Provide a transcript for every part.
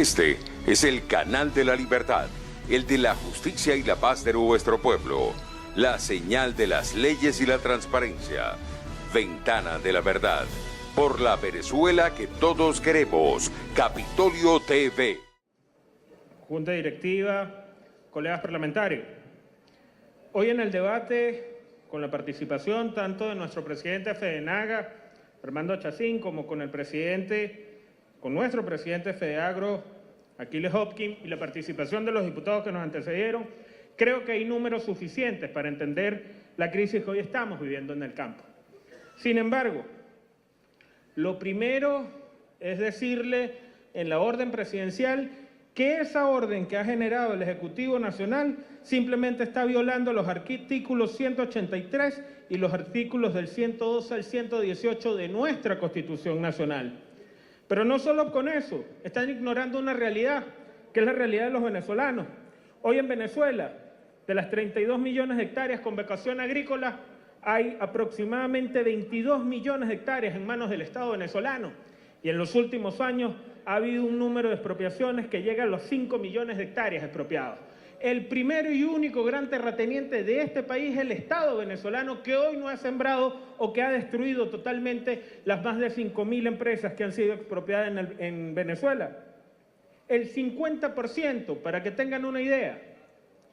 Este es el canal de la libertad, el de la justicia y la paz de nuestro pueblo, la señal de las leyes y la transparencia, Ventana de la Verdad, por la Venezuela que todos queremos, Capitolio TV. Junta directiva, colegas parlamentarios. Hoy en el debate, con la participación tanto de nuestro presidente FEDENAGA, Armando Chacín, como con nuestro presidente FEDEAGRO, Aquiles Hopkins, y la participación de los diputados que nos antecedieron, creo que hay números suficientes para entender la crisis que hoy estamos viviendo en el campo. Sin embargo, lo primero es decirle en la orden presidencial que esa orden que ha generado el Ejecutivo Nacional simplemente está violando los artículos 183 y los artículos del 112 al 118 de nuestra Constitución Nacional. Pero no solo con eso, están ignorando una realidad, que es la realidad de los venezolanos. Hoy en Venezuela, de las 32 millones de hectáreas con vocación agrícola, hay aproximadamente 22 millones de hectáreas en manos del Estado venezolano. Y en los últimos años ha habido un número de expropiaciones que llega a los 5 millones de hectáreas expropiadas. El primero y único gran terrateniente de este país es el Estado venezolano, que hoy no ha sembrado o que ha destruido totalmente las más de 5.000 empresas que han sido expropiadas en Venezuela. El 50%, para que tengan una idea,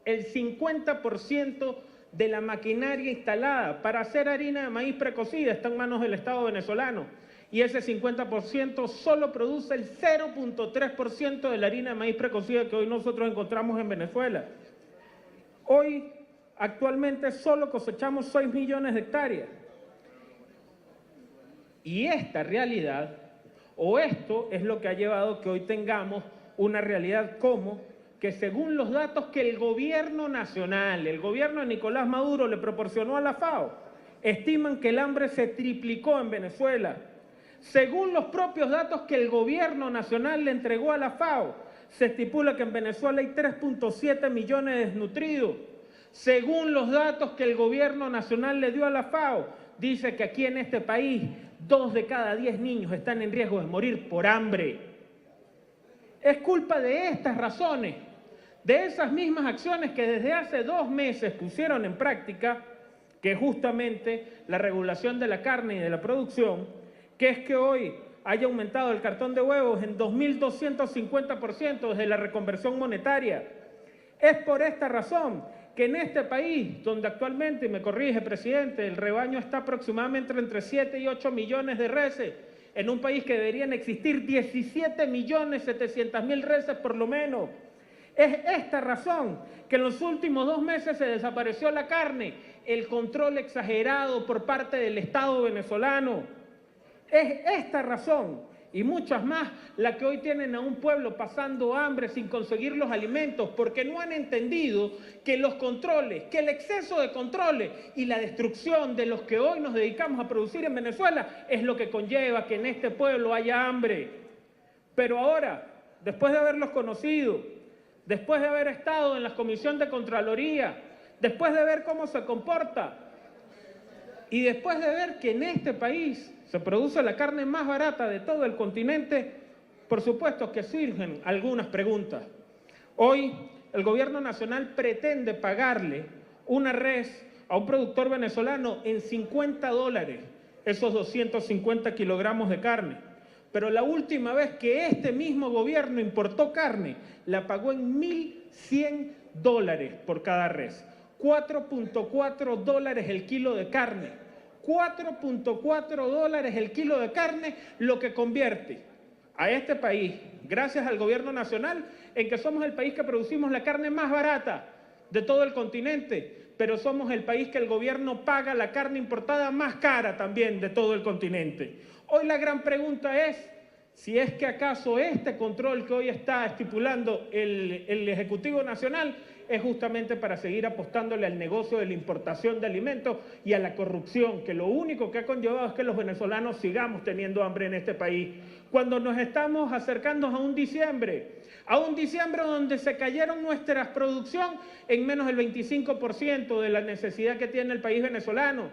el 50% de la maquinaria instalada para hacer harina de maíz precocida está en manos del Estado venezolano. Y ese 50% solo produce el 0.3% de la harina de maíz precocida que hoy nosotros encontramos en Venezuela. Hoy, actualmente, solo cosechamos 6 millones de hectáreas. Y esta realidad, o esto, es lo que ha llevado que hoy tengamos una realidad como que según los datos que el gobierno nacional, el gobierno de Nicolás Maduro le proporcionó a la FAO, estiman que el hambre se triplicó en Venezuela. Según los propios datos que el gobierno nacional le entregó a la FAO, se estipula que en Venezuela hay 3.7 millones de desnutridos. Según los datos que el gobierno nacional le dio a la FAO, dice que aquí en este país 2 de cada 10 niños están en riesgo de morir por hambre. Es culpa de estas razones, de esas mismas acciones que desde hace 2 meses pusieron en práctica, que es justamente la regulación de la carne y de la producción, que es que hoy haya aumentado el cartón de huevos en 2.250% desde la reconversión monetaria. Es por esta razón que en este país, donde actualmente, y me corrige, presidente, el rebaño está aproximadamente entre 7 y 8 millones de reses, en un país que deberían existir 17.700.000 reses por lo menos. Es esta razón que en los últimos 2 meses se desapareció la carne, el control exagerado por parte del Estado venezolano. Es esta razón y muchas más la que hoy tienen a un pueblo pasando hambre sin conseguir los alimentos, porque no han entendido que los controles, que el exceso de controles y la destrucción de los que hoy nos dedicamos a producir en Venezuela es lo que conlleva que en este pueblo haya hambre. Pero ahora, después de haberlos conocido, después de haber estado en la Comisión de Contraloría, después de ver cómo se comporta y después de ver que en este país se produce la carne más barata de todo el continente, por supuesto que surgen algunas preguntas. Hoy el gobierno nacional pretende pagarle una res a un productor venezolano en $50, esos 250 kilogramos de carne. Pero la última vez que este mismo gobierno importó carne, la pagó en $1.100 por cada res. $4.4 el kilo de carne. $4.4 el kilo de carne, lo que convierte a este país, gracias al gobierno nacional, en que somos el país que producimos la carne más barata de todo el continente, pero somos el país que el gobierno paga la carne importada más cara también de todo el continente. Hoy la gran pregunta es si es que acaso este control que hoy está estipulando el Ejecutivo Nacional es justamente para seguir apostándole al negocio de la importación de alimentos y a la corrupción, que lo único que ha conllevado es que los venezolanos sigamos teniendo hambre en este país. Cuando nos estamos acercando a un diciembre donde se cayeron nuestra producción en menos del 25% de la necesidad que tiene el país venezolano,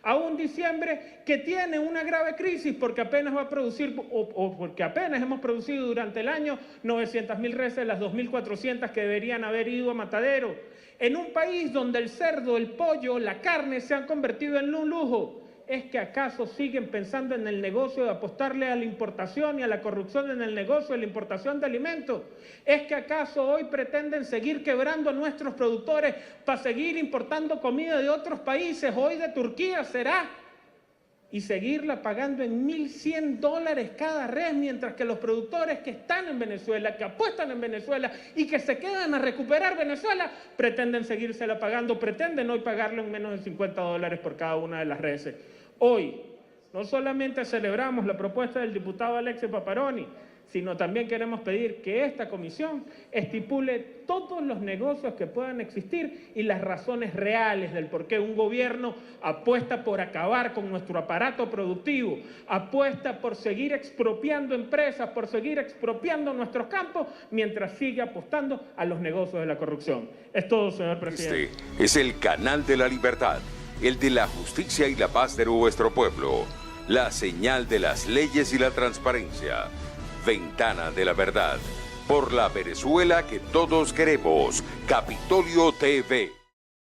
a un diciembre que tiene una grave crisis porque apenas va a producir o porque apenas hemos producido durante el año 900.000 reses de las 2.400 que deberían haber ido a matadero. En un país donde el cerdo, el pollo, la carne se han convertido en un lujo. ¿Es que acaso siguen pensando en el negocio de apostarle a la importación y a la corrupción en el negocio de la importación de alimentos? ¿Es que acaso hoy pretenden seguir quebrando a nuestros productores para seguir importando comida de otros países, hoy de Turquía será? Y seguirla pagando en $1.100 cada res, mientras que los productores que están en Venezuela, que apuestan en Venezuela y que se quedan a recuperar Venezuela, pretenden seguírsela pagando, pretenden hoy pagarlo en menos de $50 por cada una de las reses. Hoy, no solamente celebramos la propuesta del diputado Alexis Paparoni, sino también queremos pedir que esta comisión estipule todos los negocios que puedan existir y las razones reales del por qué un gobierno apuesta por acabar con nuestro aparato productivo, apuesta por seguir expropiando empresas, por seguir expropiando nuestros campos, mientras sigue apostando a los negocios de la corrupción. Es todo, señor presidente. Este es el canal de la libertad, el de la justicia y la paz de nuestro pueblo, la señal de las leyes y la transparencia. Ventana de la Verdad, por la Venezuela que todos queremos, Capitolio TV.